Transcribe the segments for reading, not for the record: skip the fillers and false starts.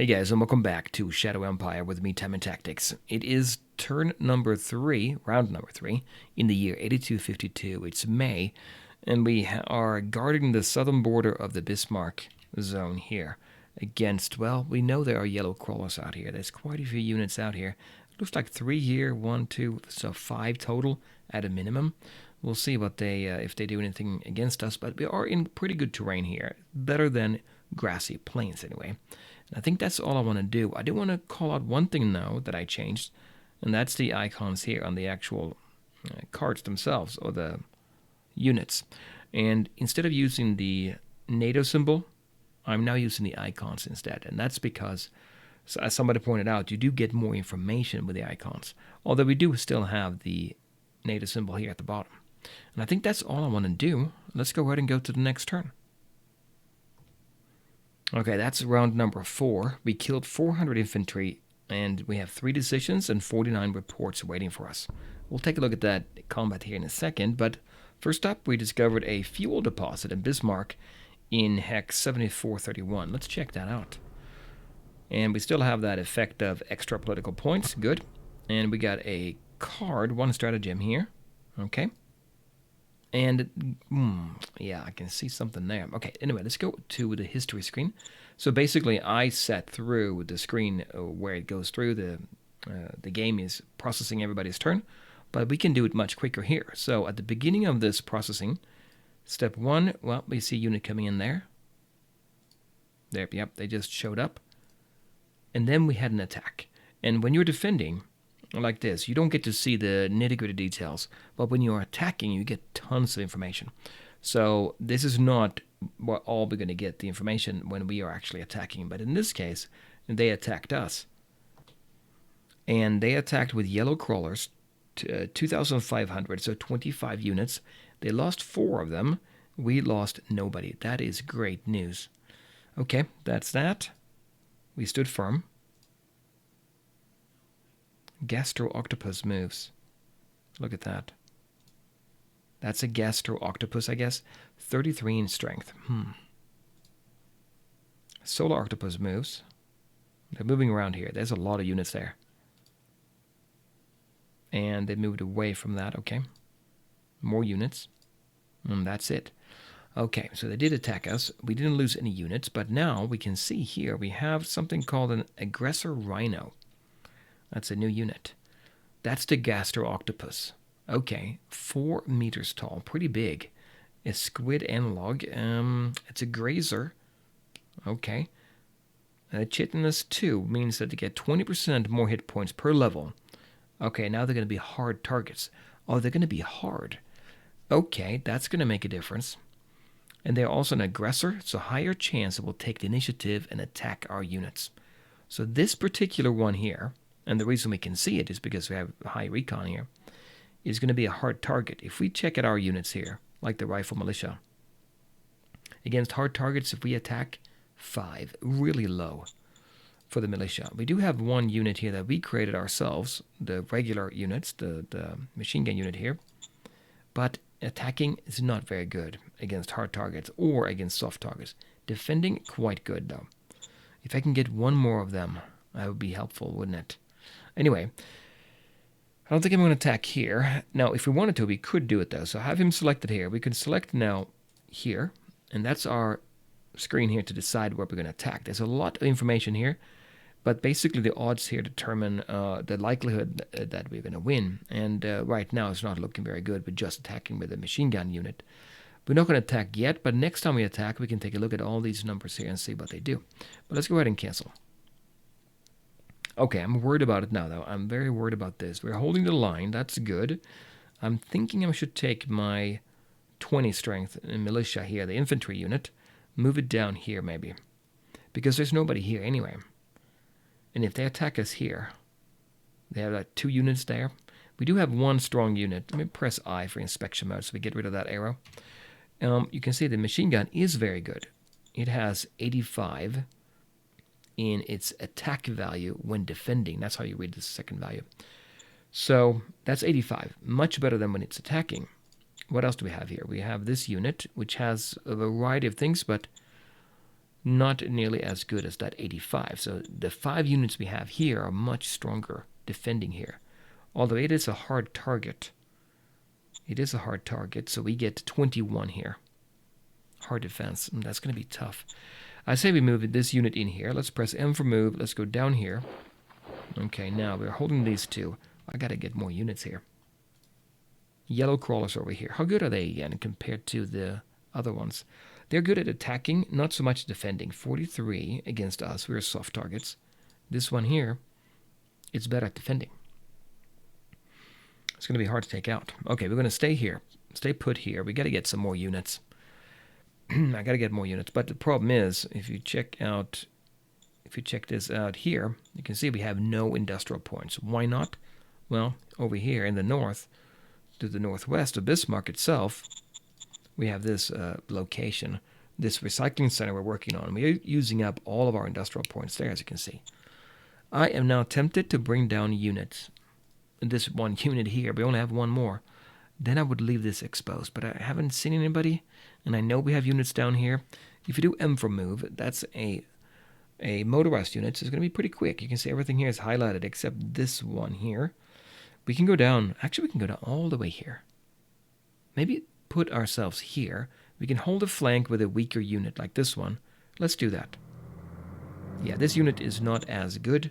Hey guys, and welcome back to Shadow Empire with me, Time and Tactics. It is turn number 3, round number 3, in the year 8252. It's May, and we are guarding the southern border of the Bismarck zone here against, well, we know there are yellow crawlers out here. There's quite a few units out here. It looks like 3 here, 1, 2, so 5 total at a minimum. We'll see what they if they do anything against us, but we are in pretty good terrain here. Better than grassy plains anyway. I think that's all I want to do. I do want to call out one thing now that I changed, and that's the icons here on the actual cards themselves, or the units. And instead of using the NATO symbol, I'm now using the icons instead. And that's because, as somebody pointed out, you do get more information with the icons. Although we do still have the NATO symbol here at the bottom. And I think that's all I want to do. Let's go ahead and go to the next turn. Okay, that's round number 4. We killed 400 infantry, and we have 3 decisions and 49 reports waiting for us. We'll take a look at that combat here in a second, but first up, we discovered a fuel deposit in Bismarck in Hex 7431. Let's check that out. And we still have that effect of extra political points. Good. And we got a card, 1 stratagem here. Okay. And, yeah, I can see something there. Okay, anyway, let's go to the history screen. So basically, I set through the screen where it goes through. The game is processing everybody's turn, but we can do it much quicker here. So at the beginning of this processing, step 1, well, we see a unit coming in there. There, yep, they just showed up. And then we had an attack. And when you're defending like this, you don't get to see the nitty-gritty details, but when you're attacking, you get tons of information. So this is not what all we're going to get the information when we are actually attacking, but in this case, they attacked us. And they attacked with yellow crawlers, 2,500, so 25 units. They lost 4 of them. We lost nobody. That is great news. Okay, that's that. We stood firm. Gastro-octopus moves. Look at that. That's a gastro-octopus, I guess. 33 in strength. Solar octopus moves. They're moving around here. There's a lot of units there. And they moved away from that. Okay. More units. And that's it. Okay, so they did attack us. We didn't lose any units, but now we can see here we have something called an Aggressor Rhino. That's a new unit. That's the gastro-octopus. Okay, 4 meters tall, pretty big. A squid analog. It's a grazer. Okay. Chitinous 2 means that they get 20% more hit points per level. Okay, now they're going to be hard targets. Oh, they're going to be hard. Okay, that's going to make a difference. And they're also an aggressor, so higher chance it will take the initiative and attack our units. So this particular one here, and the reason we can see it is because we have high recon here, is going to be a hard target. If we check at our units here, like the rifle militia, against hard targets, if we attack, 5, really low for the militia. We do have 1 unit here that we created ourselves, the regular units, the machine gun unit here, but attacking is not very good against hard targets or against soft targets. Defending, quite good though. If I can get 1 more of them, that would be helpful, wouldn't it? Anyway, I don't think I'm going to attack here. Now, if we wanted to, we could do it though. So I have him selected here. We can select now here, and that's our screen here to decide where we're going to attack. There's a lot of information here, but basically the odds here determine the likelihood that we're going to win. And right now it's not looking very good with just attacking with a machine gun unit. We're not going to attack yet, but next time we attack, we can take a look at all these numbers here and see what they do. But let's go ahead and cancel. Okay, I'm worried about it now, though. I'm very worried about this. We're holding the line. That's good. I'm thinking I should take my 20 strength militia here, the infantry unit, move it down here maybe, because there's nobody here anyway. And if they attack us here, they have like 2 units there. We do have 1 strong unit. Let me press I for inspection mode so we get rid of that arrow. You can see the machine gun is very good. It has 85 in its attack value when defending. That's how you read the second value. So that's 85, much better than when it's attacking. What else do we have here? We have this unit, which has a variety of things, but not nearly as good as that 85. So the 5 units we have here are much stronger defending here. Although it is a hard target. It is a hard target, so we get 21 here. Hard defense, and that's going to be tough. I say we move this unit in here. Let's press M for move. Let's go down here. Okay, now we're holding these two. I got to get more units here. Yellow crawlers over here. How good are they again compared to the other ones? They're good at attacking, not so much defending. 43 against us. We're soft targets. This one here, it's better at defending. It's going to be hard to take out. Okay, we're going to stay here. Stay put here. We got to get some more units. I got to get more units. But the problem is, if you check this out here, you can see we have no industrial points. Why not? Well, over here in the north, to the northwest of Bismarck itself, we have this location, this recycling center we're working on. We're using up all of our industrial points there, as you can see. I am now tempted to bring down units. This one unit here, we only have one more. Then I would leave this exposed, but I haven't seen anybody, and I know we have units down here. If you do M for move, that's a motorized unit, so it's going to be pretty quick. You can see everything here is highlighted except this one here. We can go down, actually we can go down all the way here. Maybe put ourselves here. We can hold a flank with a weaker unit like this one. Let's do that. Yeah, this unit is not as good,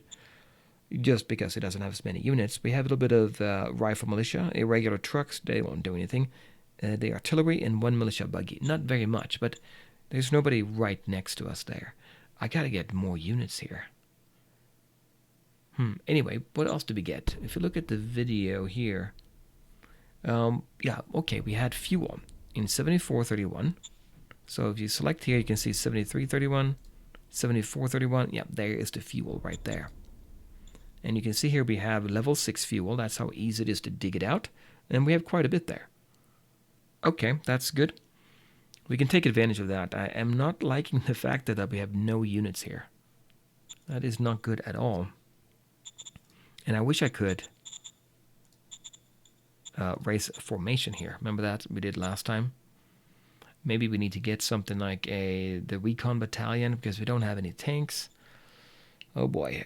just because it doesn't have as many units. We have a little bit of rifle militia, irregular trucks, they won't do anything. The artillery and 1 militia buggy. Not very much, but there's nobody right next to us there. I gotta get more units here. Anyway, what else did we get? If you look at the video here, yeah, okay, we had fuel in 7431. So if you select here, you can see 7331, 7431. Yeah, there is the fuel right there. And you can see here we have level 6 fuel. That's how easy it is to dig it out. And we have quite a bit there. Okay, that's good. We can take advantage of that. I am not liking the fact that we have no units here. That is not good at all. And I wish I could raise a formation here. Remember that we did last time? Maybe we need to get something like the recon battalion because we don't have any tanks. Oh boy.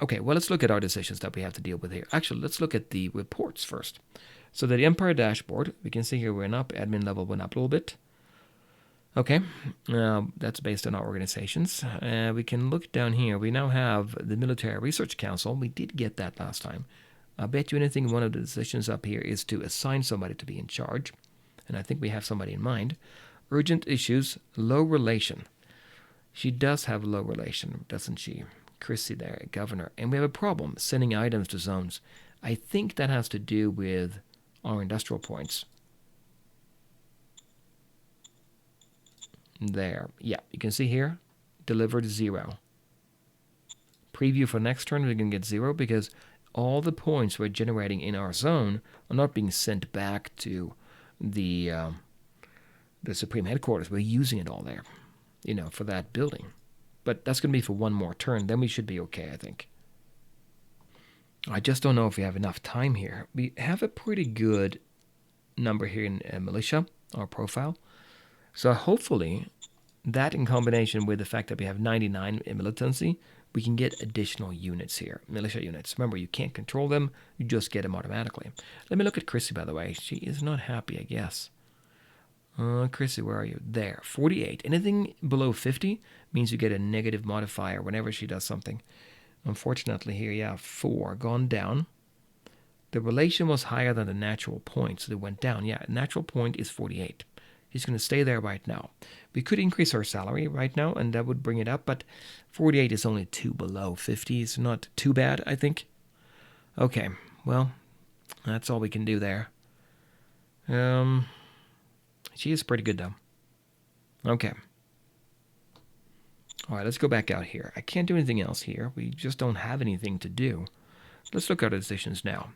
Okay, well, let's look at our decisions that we have to deal with here. Actually, let's look at the reports first. So the Empire dashboard, we can see here we went up. Admin level went up a little bit. Okay, that's based on our organizations. We can look down here. We now have the Military Research Council. We did get that last time. I bet you anything one of the decisions up here is to assign somebody to be in charge. And I think we have somebody in mind. Urgent issues, low relation. She does have low relation, doesn't she? Chrissy there, governor. And we have a problem sending items to zones. I think that has to do with our industrial points. There. Yeah, you can see here, delivered 0. Preview for next turn, we can get 0 because all the points we're generating in our zone are not being sent back to the Supreme Headquarters. We're using it all there, for that building. But that's going to be for one more turn. Then we should be okay, I think. I just don't know if we have enough time here. We have a pretty good number here in militia, our profile. So hopefully, that in combination with the fact that we have 99 in militancy, we can get additional units here, militia units. Remember, you can't control them, you just get them automatically. Let me look at Chrissy, by the way. She is not happy, I guess. Chrissy, where are you? There, 48. Anything below 50 means you get a negative modifier whenever she does something. Unfortunately here, yeah, 4, gone down. The relation was higher than the natural point, so they went down. Yeah, natural point is 48. He's going to stay there right now. We could increase our salary right now, and that would bring it up, but 48 is only 2 below 50. It's not too bad, I think. Okay, well, that's all we can do there. She is pretty good, though. Okay. All right, let's go back out here. I can't do anything else here. We just don't have anything to do. Let's look at our decisions now.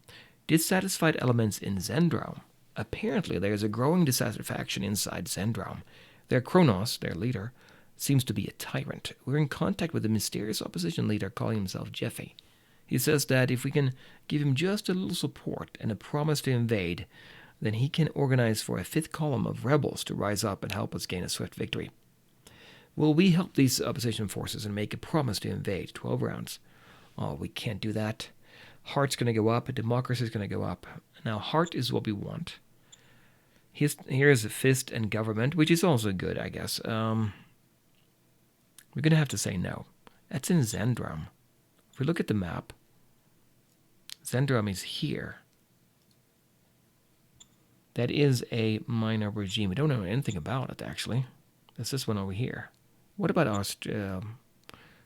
Dissatisfied elements in Zendrome. Apparently, there is a growing dissatisfaction inside Zendrome. Their Kronos, their leader, seems to be a tyrant. We're in contact with a mysterious opposition leader calling himself Jeffy. He says that if we can give him just a little support and a promise to invade, then he can organize for a 5th column of rebels to rise up and help us gain a swift victory. Will we help these opposition forces and make a promise to invade? 12 rounds. Oh, we can't do that. Heart's going to go up. Democracy is going to go up. Now, heart is what we want. Here's a fist and government, which is also good, I guess. We're going to have to say no. That's in Zendrum. If we look at the map, Zendrum is here. That is a minor regime. We don't know anything about it, actually. That's this one over here. What about our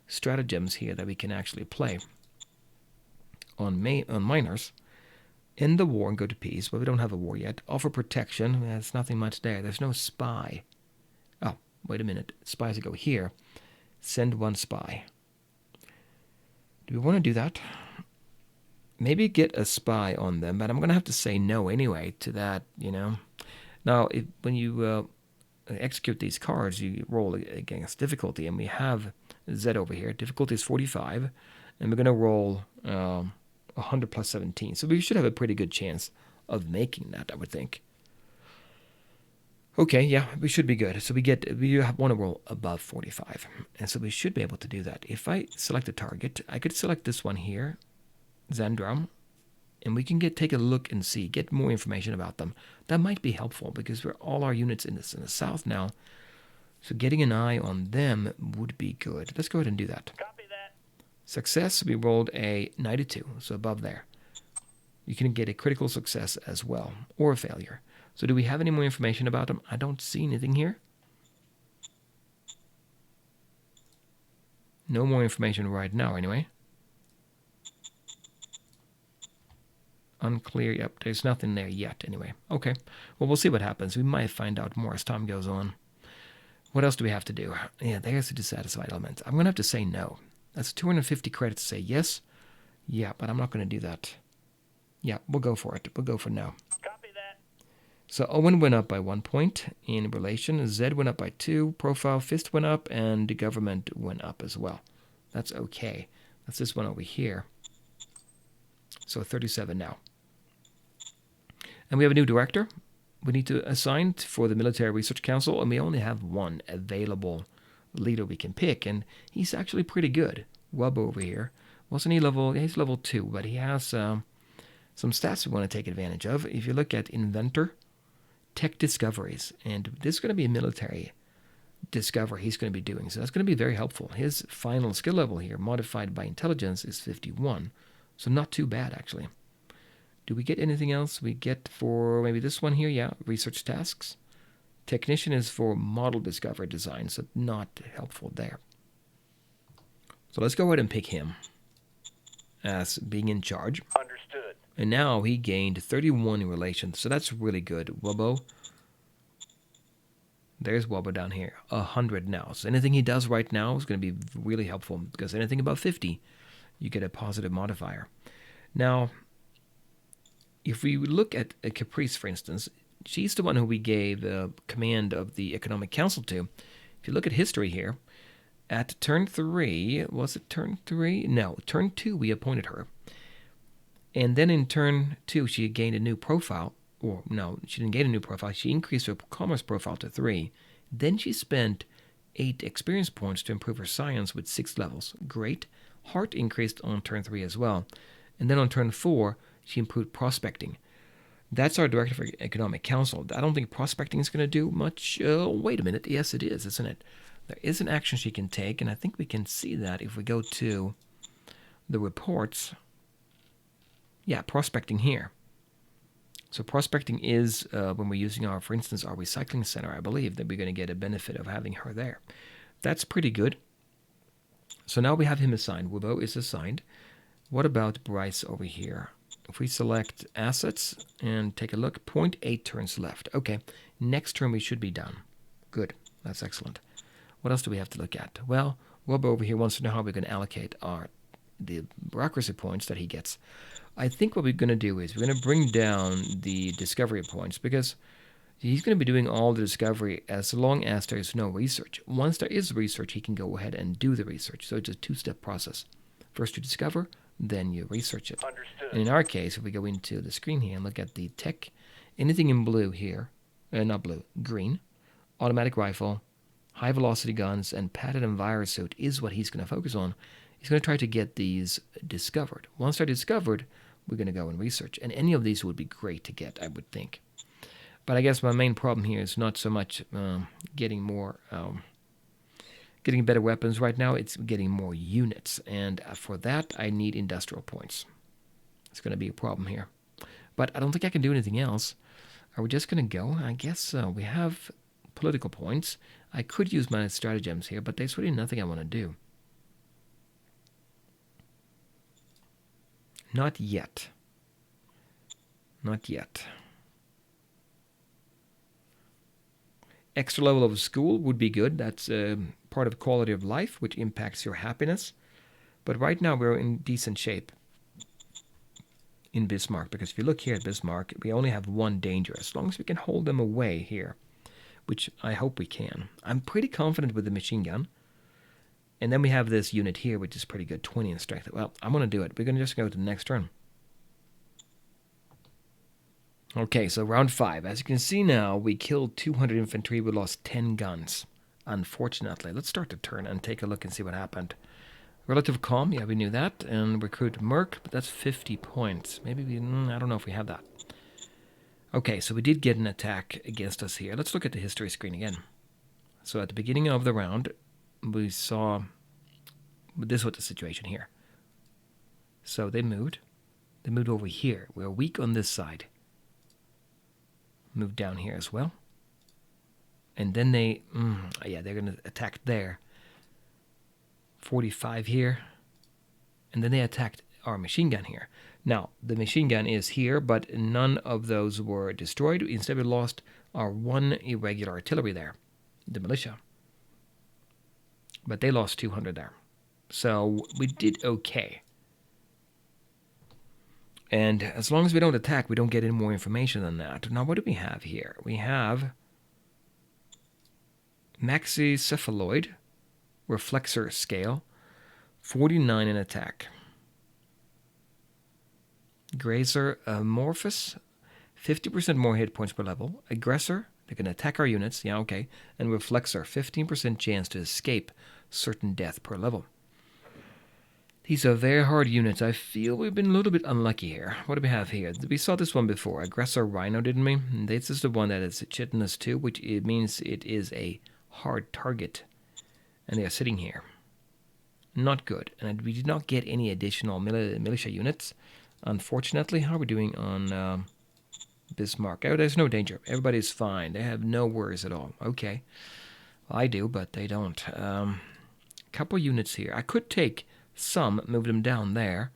stratagems here that we can actually play on minors? End the war and go to peace. Well, we don't have a war yet. Offer protection. There's nothing much there. There's no spy. Oh, wait a minute. Spies go here. Send one spy. Do we want to do that? Maybe get a spy on them, but I'm going to have to say no anyway to that, you know. Now, when you execute these cards, you roll against difficulty, and we have Z over here. Difficulty is 45, and we're going to roll 100 plus 17. So we should have a pretty good chance of making that, I would think. Okay, yeah, we should be good. So we want to roll above 45, and so we should be able to do that. If I select a target, I could select this one here, Zendrum, and we can take a look and get more information about them. That might be helpful because we're all our units in the south now, so getting an eye on them would be good. Let's go ahead and do that. Copy that. Success, we rolled a 92, so above there. You can get a critical success as well, or a failure. So do we have any more information about them? I don't see anything here. No more information right now, anyway. Unclear. Yep, there's nothing there yet, anyway. Okay, well, we'll see what happens. We might find out more as time goes on. What else do we have to do? Yeah, there's the dissatisfied element. I'm going to have to say no. That's 250 credits to say yes. Yeah, but I'm not going to do that. Yeah, we'll go for it. We'll go for no. Copy that. So Owen went up by 1 point in relation. Z went up by 2. Profile fist went up, and the government went up as well. That's okay. That's this one over here. So 37 now. And we have a new director. We need to assign for the Military Research Council, and we only have one available leader we can pick, and he's actually pretty good. Wub over here. Wasn't he level? He's level 2, but he has some stats we want to take advantage of. If you look at Inventor, Tech Discoveries, and this is going to be a military discovery he's going to be doing, so that's going to be very helpful. His final skill level here, modified by intelligence, is 51, so not too bad, actually. Do we get anything else? We get for maybe this one here, yeah, research tasks. Technician is for model discovery design, so not helpful there. So let's go ahead and pick him as being in charge. Understood. And now he gained 31 in relation, so that's really good. Wubbo. There's Wubbo down here, 100 now. So anything he does right now is going to be really helpful, because anything above 50, you get a positive modifier. Now, if we look at Caprice, for instance, she's the one who we gave command of the Economic Council to. If you look at history here, at turn 3, was it turn 3? No, turn 2 we appointed her. And then in turn 2 she gained a new profile. Or no, she didn't gain a new profile. She increased her commerce profile to 3. Then she spent 8 experience points to improve her science with 6 levels. Great. Heart increased on turn 3 as well. And then on turn 4, she improved prospecting. That's our Director for Economic Council. I don't think prospecting is going to do much. Wait a minute. Yes, it is, isn't it? There is an action she can take, and I think we can see that if we go to the reports. Yeah, prospecting here. So prospecting is when we're using for instance, our recycling center, I believe that we're going to get a benefit of having her there. That's pretty good. So now we have him assigned. Wubbo is assigned. What about Bryce over here? If we select assets and take a look, 0.8 turns left. Okay, next turn we should be done. Good, that's excellent. What else do we have to look at? Well, Wubbo over here wants to know how we're going to allocate the bureaucracy points that he gets. I think what we're going to do is we're going to bring down the discovery points, because he's going to be doing all the discovery as long as there's no research. Once there is research, he can go ahead and do the research. So it's a 2-step process. First you discover, then you research it. Understood. And in our case, if we go into the screen here and look at the tech, anything in blue here, not blue, green, automatic rifle, high velocity guns and padded and virus suit is what he's going to focus on. He's going to try to get these discovered. Once they're discovered, we're going to go and research. And any of these would be great to get, I would think. But I guess my main problem here is not so much getting better weapons right now. It's getting more units. And for that, I need industrial points. It's going to be a problem here. But I don't think I can do anything else. Are we just going to go? I guess so. We have political points. I could use my stratagems here, but there's really nothing I want to do. Not yet. Not yet. Extra level of school would be good. That's part of quality of life, which impacts your happiness. But right now we're in decent shape in Bismarck, because if you look here at Bismarck, we only have one danger, as long as we can hold them away here, which I hope we can. I'm pretty confident with the machine gun. And then we have this unit here, which is pretty good, 20 in strength. Well, I'm going to do it. We're going to just go to the next turn. Okay, so round 5. As you can see now, we killed 200 infantry. We lost 10 guns, unfortunately. Let's start the turn and take a look and see what happened. Relative calm, yeah, we knew that. And recruit Merc, but that's 50 points. Maybe we, I don't know if we have that. Okay, so we did get an attack against us here. Let's look at the history screen again. So at the beginning of the round, we saw this was the situation here. So they moved. They moved over here. We're weak on this side. Moved down here as well. And then they, they're going to attack there. 45 here. And then they attacked our machine gun here. Now, the machine gun is here, but none of those were destroyed. Instead, we lost our one irregular artillery there, the militia. But they lost 200 there. So we did okay. And as long as we don't attack, we don't get any more information than that. Now, what do we have here? We have Maxicephaloid, Reflexor Scale, 49 in attack. Grazer Amorphous, 50% more hit points per level. Aggressor, they can attack our units, yeah, okay. And Reflexor, 15% chance to escape certain death per level. These are very hard units. I feel we've been a little bit unlucky here. What do we have here? We saw this one before, Aggressor Rhino, didn't we? And this is the one that is chitinous too, which it means it is a hard target. And they are sitting here. Not good. And we did not get any additional militia units. Unfortunately, how are we doing on Bismarck? Oh, there's no danger. Everybody's fine. They have no worries at all. Okay. Well, I do, but they don't. Couple units here. I could take some, move them down there,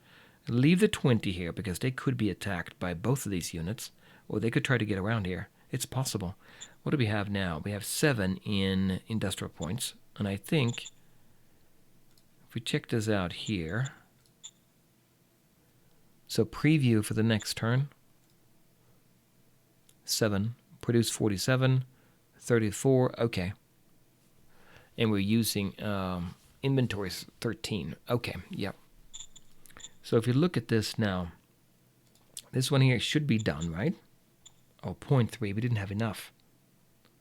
leave the 20 here because they could be attacked by both of these units, or they could try to get around here. It's possible. What do we have now? We have 7 in industrial points, and I think if we check this out here, so preview for the next turn, 7, produce 47, 34, okay. And we're using inventories 13. Okay, yep. So if you look at this now, this one here should be done, right? Oh, 0.3, we didn't have enough.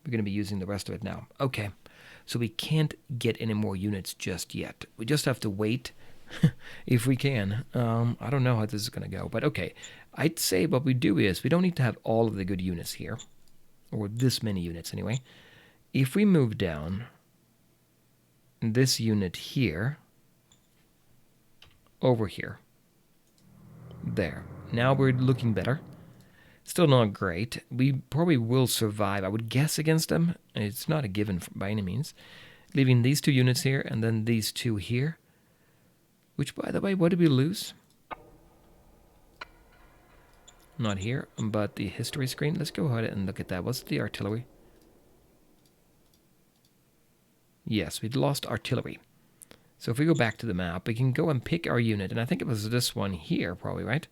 We're going to be using the rest of it now. Okay, so we can't get any more units just yet. We just have to wait if we can. I don't know how this is going to go, but okay. I'd say what we do is we don't need to have all of the good units here, or this many units anyway. If we move down this unit here, over here, there. Now we're looking better. Still not great. We probably will survive, I would guess, against them. It's not a given by any means. Leaving these 2 units here, and then these 2 here. Which, by the way, what did we lose? Not here, but the history screen. Let's go ahead and look at that. What's the artillery? Yes, we'd lost artillery. So if we go back to the map, we can go and pick our unit. And I think it was this one here, probably, right?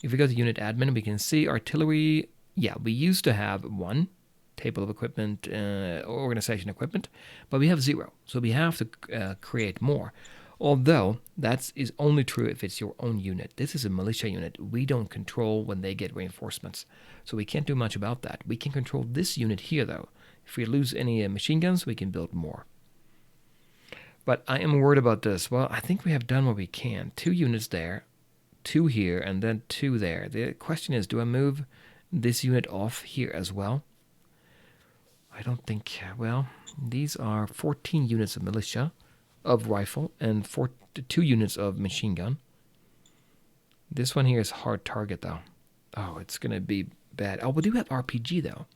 If we go to unit admin, we can see artillery. Yeah, we used to have 1 table of equipment, organization equipment, but we have 0. So we have to create more. Although that is only true if it's your own unit. This is a militia unit. We don't control when they get reinforcements. So we can't do much about that. We can control this unit here, though. If we lose any machine guns, we can build more. But I am worried about this. Well, I think we have done what we can. 2 units there, 2 here, and then 2 there. The question is, do I move this unit off here as well? I don't think, well, these are 14 units of militia, of rifle, and 2 units of machine gun. This one here is hard target, though. Oh, it's going to be bad. Oh, we do have RPG, though.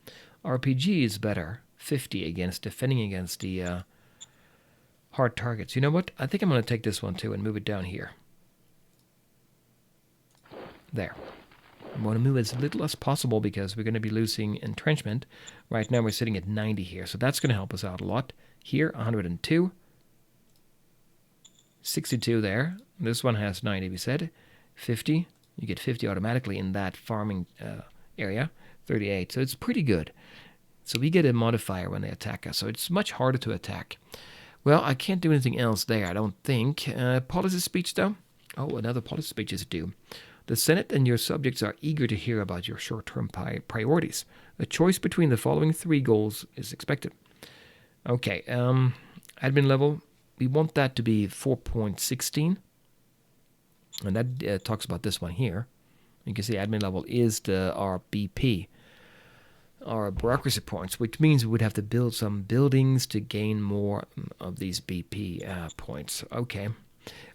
RPG is better. 50 against defending against the hard targets. You know what? I think I'm going to take this one, too, and move it down here. There. I want to move as little as possible because we're going to be losing entrenchment. Right now we're sitting at 90 here, so that's going to help us out a lot. Here, 102. 62 there. This one has 90, we said. 50. You get 50 automatically in that farming area. 38. So it's pretty good. So we get a modifier when they attack us. So it's much harder to attack. Well, I can't do anything else there, I don't think. Policy speech, though. Oh, another policy speech is due. The Senate and your subjects are eager to hear about your short-term priorities. A choice between the following 3 goals is expected. Okay, admin level. We want that to be 4.16. And that talks about this one here. You can see admin level is our BP, our bureaucracy points, which means we would have to build some buildings to gain more of these BP points. Okay.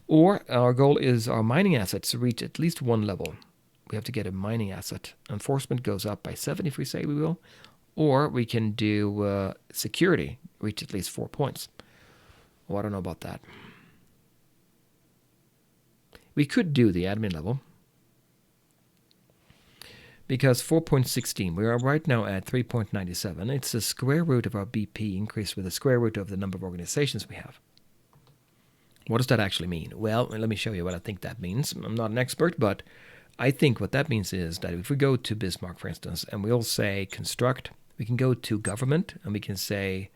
Or our goal is our mining assets to reach at least 1 level. We have to get a mining asset. Enforcement goes up by 7 if we say we will. Or we can do security, reach at least 4 points. Well, I don't know about that. We could do the admin level. Because 4.16, we are right now at 3.97. It's the square root of our BP increased with the square root of the number of organizations we have. What does that actually mean? Well, let me show you what I think that means. I'm not an expert, but I think what that means is that if we go to Bismarck, for instance, and we'll say construct, we can go to government, and we can say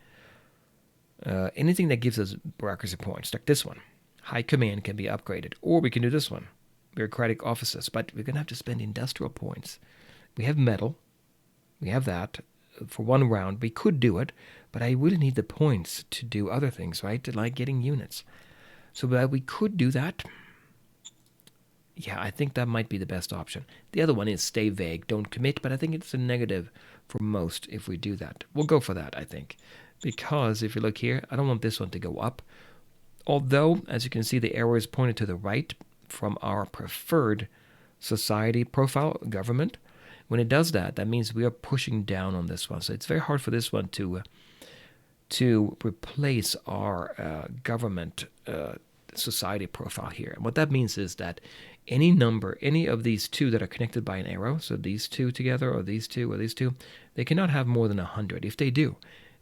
anything that gives us bureaucracy points, like this one. High command can be upgraded. Or we can do this one, bureaucratic offices, but we're going to have to spend industrial points. We have metal. We have that for 1 round. We could do it, but I really need the points to do other things, right? Like getting units. So we could do that. Yeah, I think that might be the best option. The other one is stay vague, don't commit, but I think it's a negative for most if we do that. We'll go for that, I think. Because if you look here, I don't want this one to go up. Although, as you can see, the arrow is pointed to the right from our preferred society profile government. When it does that, that means we are pushing down on this one. So it's very hard for this one to replace our government society profile here. And what that means is that any number, any of these 2 that are connected by an arrow, so these 2 together, or these 2, or these 2, they cannot have more than 100. If they do,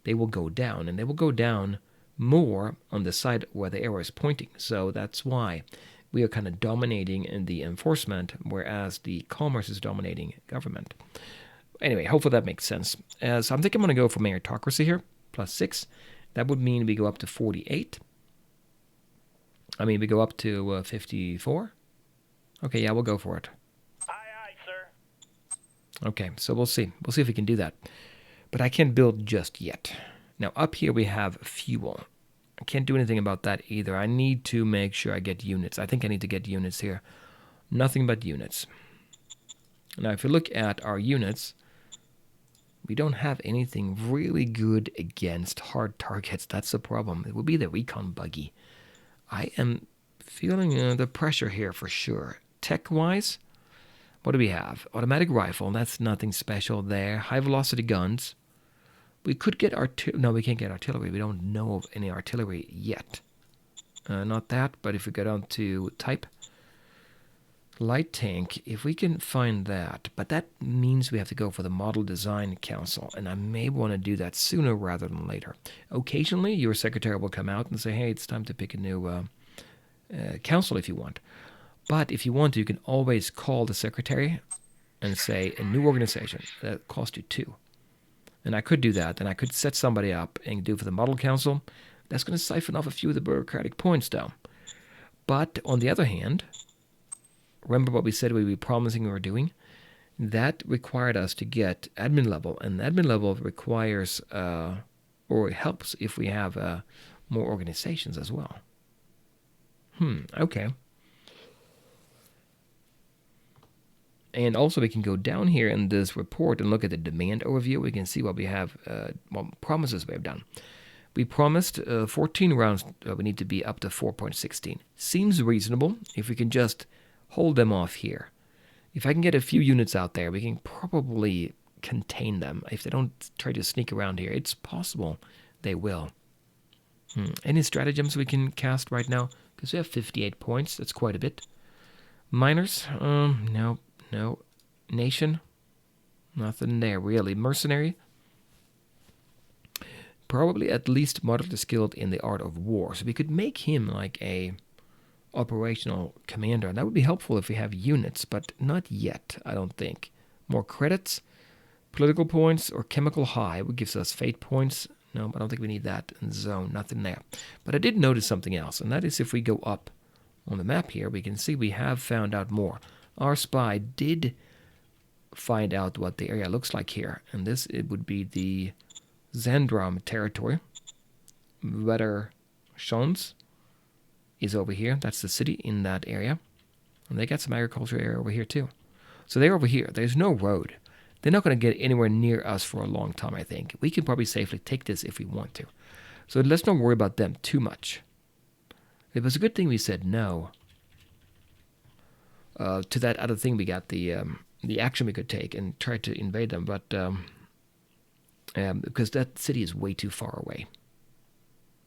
they will go down, and they will go down more on the side where the arrow is pointing. So that's why we are kind of dominating in the enforcement, whereas the commerce is dominating government. Anyway, hopefully that makes sense. So I'm thinking I'm going to go for meritocracy here, plus 6. That would mean we go up to 48. I mean, we go up to 54. Okay, yeah, we'll go for it. Aye, aye, sir. Okay, so we'll see. We'll see if we can do that. But I can't build just yet. Now, up here we have fuel. I can't do anything about that either. I need to make sure I get units. I think I need to get units here. Nothing but units. Now, if you look at our units, we don't have anything really good against hard targets. That's the problem. It would be the recon buggy. I am feeling the pressure here for sure. Tech-wise, what do we have? Automatic rifle. That's nothing special there. High-velocity guns. We could get artillery. No, we can't get artillery. We don't know of any artillery yet. Not that, but if we go down to type, light tank, if we can find that. But that means we have to go for the Model Design Council, and I may want to do that sooner rather than later. Occasionally, your secretary will come out and say, hey, it's time to pick a new council if you want. But if you want to, you can always call the secretary and say, a new organization. That costs you 2. And I could do that, and I could set somebody up and do for the Model Council. That's going to siphon off a few of the bureaucratic points, though. But on the other hand, remember what we said we were promising we were doing? that required us to get admin level, and admin level requires or helps if we have more organizations as well. Okay. And also we can go down here in this report and look at the demand overview. We can see what we have, what promises we have done. We promised 14 rounds, we need to be up to 4.16. Seems reasonable if we can just hold them off here. If I can get a few units out there, we can probably contain them. If they don't try to sneak around here, it's possible they will. Any stratagems we can cast right now? Because we have 58 points. That's quite a bit. Miners? No. Nation? Nothing there, really. Mercenary? Probably at least moderately skilled in the art of war. So we could make him like a operational commander. And that would be helpful if we have units, but not yet, I don't think. More credits? Political points or chemical high, which gives us fate points. No, I don't think we need that. And zone, nothing there. But I did notice something else, and that is if we go up on the map here, we can see we have found out more. Our spy did find out what the area looks like here, and this, it would be the Zandrom territory. Wetter Shons is over here. That's the city in that area. And they got some agriculture area over here too. So they're over here. There's no road. They're not going to get anywhere near us for a long time, I think. We can probably safely take this if we want to. So let's not worry about them too much. It was a good thing we said no to that other thing we got, the action we could take and try to invade them, but because that city is way too far away.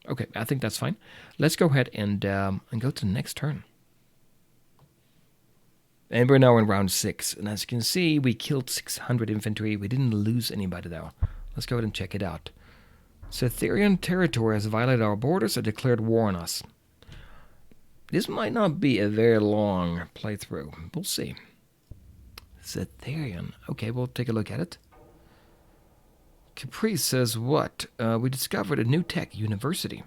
Okay, I think that's fine. Let's go ahead and go to the next turn. And we're now in round 6, and as you can see, we killed 600 infantry. We didn't lose anybody though. Let's go ahead and check it out. Cytherian territory has violated our borders and declared war on us. This might not be a very long playthrough. We'll see. Cytherian. Okay, we'll take a look at it. Caprice says what? We discovered a new tech university.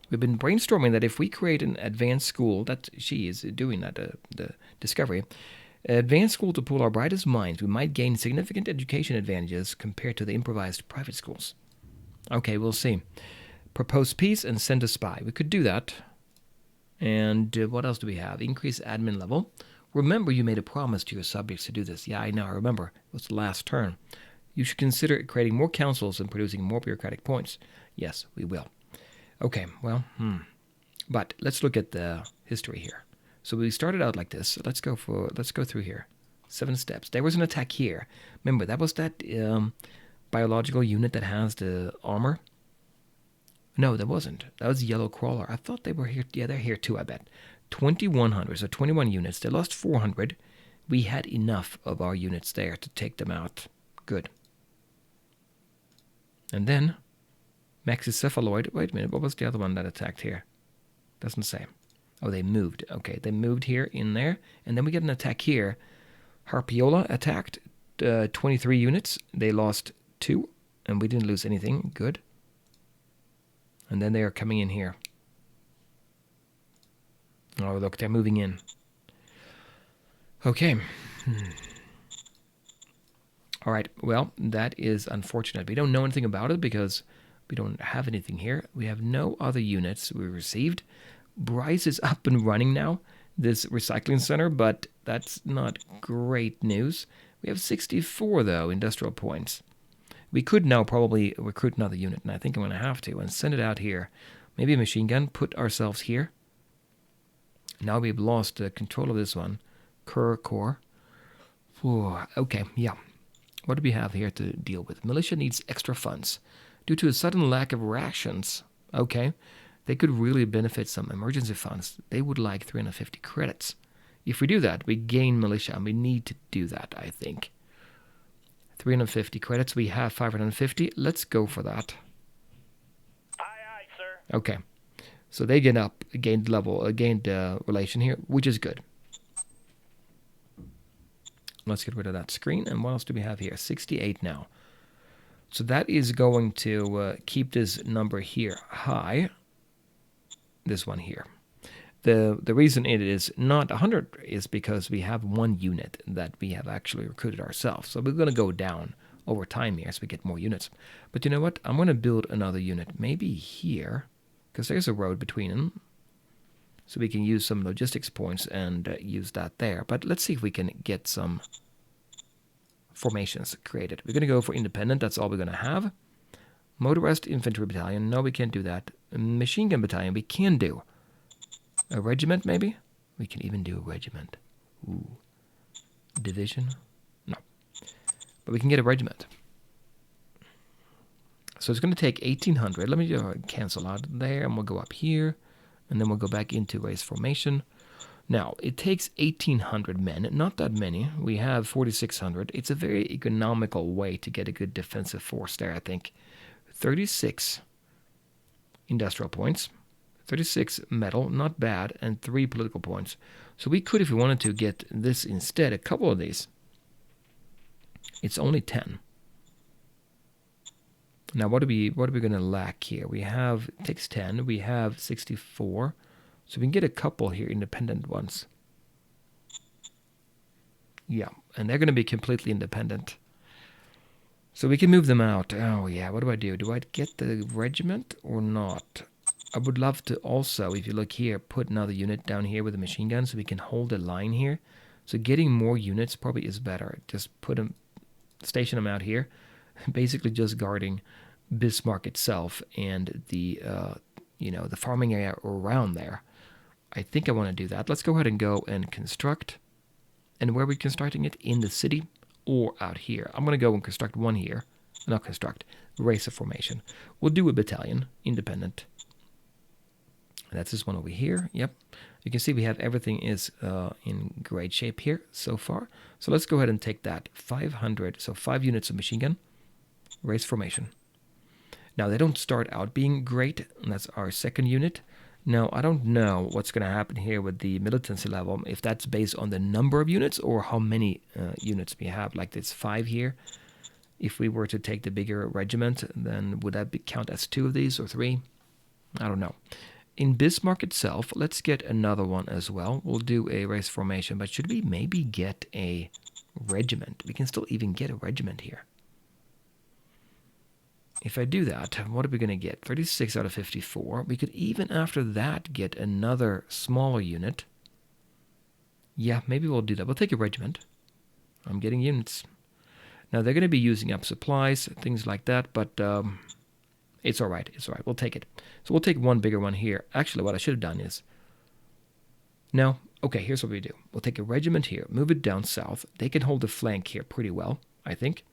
We've been brainstorming that if we create an advanced school, that she is doing that, the discovery, advanced school to pool our brightest minds, we might gain significant education advantages compared to the improvised private schools. Okay, we'll see. Propose peace and send a spy. We could do that. And what else do we have? Increase admin level. Remember, you made a promise to your subjects to do this. Yeah, I know, I remember. It was the last turn. You should consider creating more councils and producing more bureaucratic points. Yes, we will. Okay, well, But let's look at the history here. So we started out like this. Let's go through here. 7 steps. There was an attack here. Remember, that was that biological unit that has the armor. No, there wasn't. That was Yellow Crawler. I thought they were here. Yeah, they're here too, I bet. 2,100, so 21 units. They lost 400. We had enough of our units there to take them out. Good. And then, Maxicephaloid. Wait a minute, what was the other one that attacked here? Doesn't say. Oh, they moved. Okay, they moved here in there. And then we get an attack here. Harpiola attacked 23 units. They lost 2, and we didn't lose anything. Good. And then they are coming in here. Oh, look, they're moving in. Okay. All right, well, that is unfortunate. We don't know anything about it because we don't have anything here. We have no other units we received. Bryce is up and running now, this recycling center, but that's not great news. We have 64, though, industrial points. We could now probably recruit another unit, and I think I'm going to have to, and send it out here. Maybe a machine gun, put ourselves here. Now we've lost control of this one. Core. Okay, yeah. What do we have here to deal with? Militia needs extra funds. Due to a sudden lack of rations, okay, they could really benefit some emergency funds. They would like 350 credits. If we do that, we gain militia, and we need to do that, I think. 350 credits. We have 550. Let's go for that. Aye, sir. Okay. So they gained relation here, which is good. Let's get rid of that screen. And what else do we have here? 68 now. So that is going to keep this number here high. This one here. The reason it is not 100 is because we have one unit that we have actually recruited ourselves. So we're going to go down over time here as we get more units. But you know what? I'm going to build another unit, maybe here, because there's a road between them. So we can use some logistics points and use that there. But let's see if we can get some formations created. We're going to go for independent. That's all we're going to have. Motorized infantry battalion. No, we can't do that. Machine gun battalion. We can do. A regiment, maybe? We can even do a regiment. Ooh. Division? No. But we can get a regiment. So it's going to take 1,800. Let me cancel out there, and we'll go up here. And then we'll go back into race formation. Now, it takes 1,800 men. Not that many. We have 4,600. It's a very economical way to get a good defensive force there, I think. 36 industrial points. 36 metal, not bad, and 3 political points. So we could, if we wanted to, get this instead, a couple of these. It's only 10. Now, what are we going to lack here? We have, it takes 10, we have 64. So we can get a couple here, independent ones. Yeah, and they're going to be completely independent. So we can move them out. Oh, yeah, what do I do? Do I get the regiment or not? I would love to also, if you look here, put another unit down here with a machine gun so we can hold a line here. So getting more units probably is better. Just put them, station them out here, basically just guarding Bismarck itself and the, the farming area around there. I think I want to do that. Let's go ahead and go and construct. And where are we constructing it? In the city or out here? I'm going to go and construct one here. Not construct. Race of formation. We'll do a battalion, independent. That's this one over here. Yep. You can see we have everything is in great shape here so far. So let's go ahead and take that. 500. So 5 units of machine gun. Race formation. Now, they don't start out being great. And that's our second unit. Now, I don't know what's going to happen here with the militancy level. If that's based on the number of units or how many units we have. Like this 5 here. If we were to take the bigger regiment, then would that count as 2 of these or 3? I don't know. In Bismarck itself, let's get another one as well. We'll do a race formation, but should we maybe get a regiment? We can still even get a regiment here. If I do that, what are we going to get? 36 out of 54. We could even after that get another smaller unit. Yeah, maybe we'll do that. We'll take a regiment. I'm getting units. Now, they're going to be using up supplies, things like that, but it's all right. It's all right. We'll take it. So we'll take one bigger one here. Actually, what I should have done is... No. Okay, here's what we do. We'll take a regiment here, move it down south. They can hold the flank here pretty well, I think.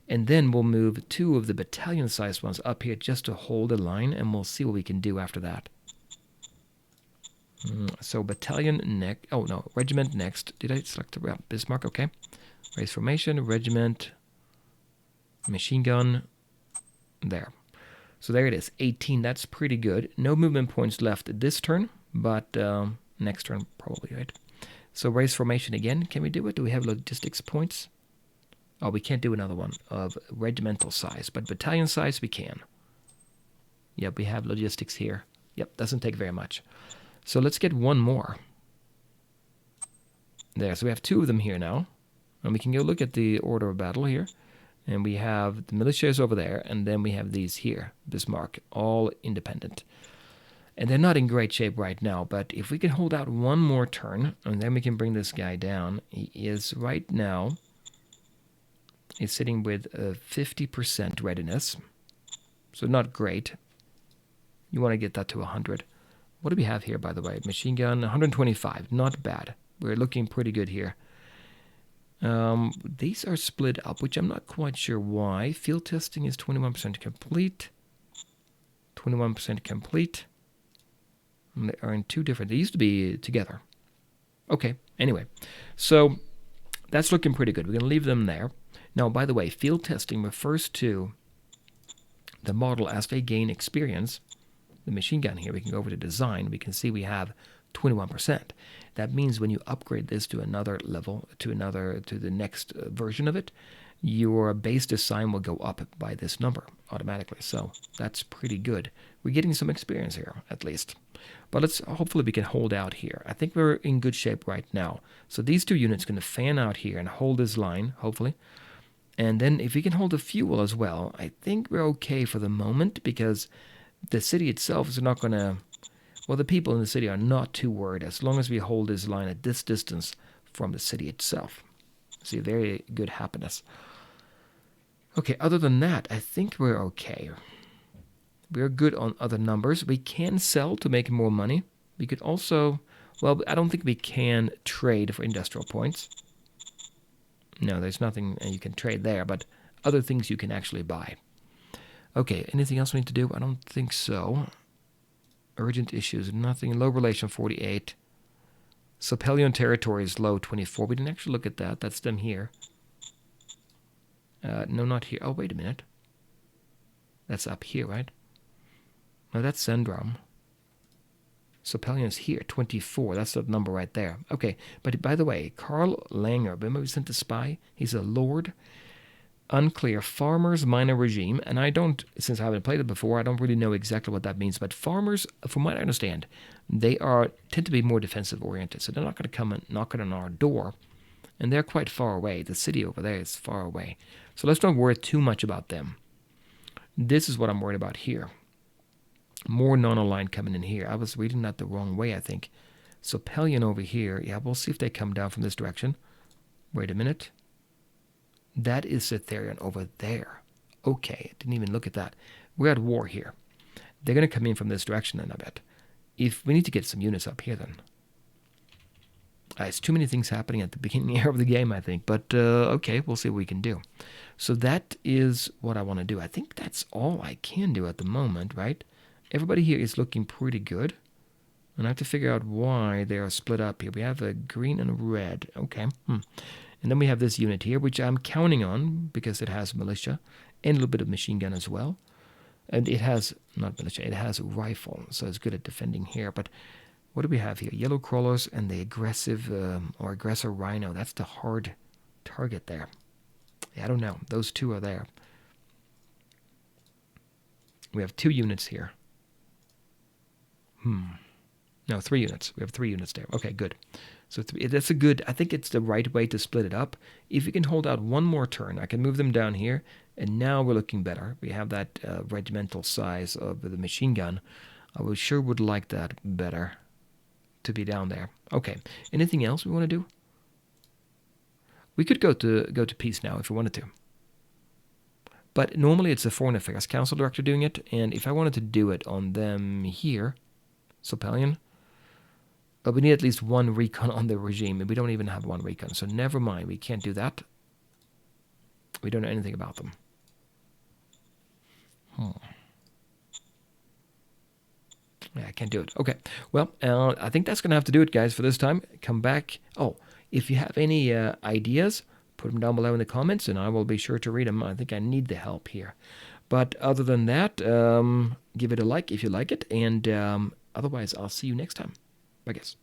And then we'll move 2 of the battalion-sized ones up here just to hold a line, and we'll see what we can do after that. So battalion next... Oh, no. Regiment next. Did I select the Bismarck? Okay. Race formation, regiment, machine gun. There. So there it is. 18. That's pretty good. No movement points left this turn, but next turn probably, right? So race formation again. Can we do it? Do we have logistics points? Oh, we can't do another one of regimental size, but battalion size we can. Yep, we have logistics here. Yep, doesn't take very much. So let's get one more. There, so we have 2 of them here now. And we can go look at the order of battle here. And we have the militias over there, and then we have these here, Bismarck, all independent. And they're not in great shape right now, but if we can hold out one more turn, and then we can bring this guy down. He is right now, he's sitting with 50% readiness. So not great. You want to get that to 100. What do we have here, by the way? Machine gun, 125. Not bad. We're looking pretty good here. These are split up, which I'm not quite sure why. Field testing is 21% complete. 21% complete. And they are in 2 different... They used to be together. Okay, anyway. So, that's looking pretty good. We're going to leave them there. Now, by the way, field testing refers to the model as they gain experience. The machine gun here, we can go over to design. We can see we have 21%. That means when you upgrade this to another level, to the next version of it, your base design will go up by this number automatically. So that's pretty good. We're getting some experience here, at least. But hopefully we can hold out here. I think we're in good shape right now. So these 2 units are going to fan out here and hold this line, hopefully. And then if we can hold the fuel as well, I think we're okay for the moment, because the city itself is not going to... Well, the people in the city are not too worried as long as we hold this line at this distance from the city itself. See, very good happiness. Okay, other than that, I think we're okay. We're good on other numbers. We can sell to make more money. We could also... Well, I don't think we can trade for industrial points. No, there's nothing you can trade there, but other things you can actually buy. Okay, anything else we need to do? I don't think so. Urgent issues, nothing. Low relation, 48. Sopelion territory is low, 24. We didn't actually look at that. That's them here. No, not here. Oh, wait a minute. That's up here, right? No, that's Zendram. Sopelion is here, 24. That's the number right there. Okay, but by the way, Karl Langer, remember we sent the spy? He's a lord. Unclear. Farmers minor regime. And I don't, since I haven't played it before, I don't really know exactly what that means. But farmers, from what I understand, they tend to be more defensive oriented. So they're not going to come and knock on our door. And they're quite far away. The city over there is far away. So let's not worry too much about them. This is what I'm worried about here. More non-aligned coming in here. I was reading that the wrong way, I think. So Pelion over here. Yeah, we'll see if they come down from this direction. Wait a minute. That is Cytherian over there. Okay, didn't even look at that. We're at war here. They're going to come in from this direction then, I bet. If we need to get some units up here then. It's too many things happening at the beginning of the game, I think. But, okay, we'll see what we can do. So that is what I want to do. I think that's all I can do at the moment, right? Everybody here is looking pretty good. And I have to figure out why they are split up here. We have a green and a red. Okay. And then we have this unit here, which I'm counting on because it has militia and a little bit of machine gun as well. And it has, not militia, it has a rifle. So it's good at defending here. But what do we have here? Yellow crawlers and the aggressor rhino. That's the hard target there. Yeah, I don't know. Those 2 are there. We have 2 units here. No, 3 units. We have 3 units there. Okay, good. So that's a good... I think it's the right way to split it up. If we can hold out one more turn, I can move them down here. And now we're looking better. We have that regimental size of the machine gun. I sure would like that better to be down there. Okay. Anything else we want to do? We could go to peace now if we wanted to. But normally it's the Foreign Affairs Council Director doing it. And if I wanted to do it on them here... Sopelion. But we need at least 1 recon on the regime, and we don't even have 1 recon. So never mind, we can't do that. We don't know anything about them. Yeah, I can't do it. Okay, well, I think that's going to have to do it, guys, for this time. Come back. Oh, if you have any ideas, put them down below in the comments, and I will be sure to read them. I think I need the help here. But other than that, give it a like if you like it, and... otherwise, I'll see you next time, I guess.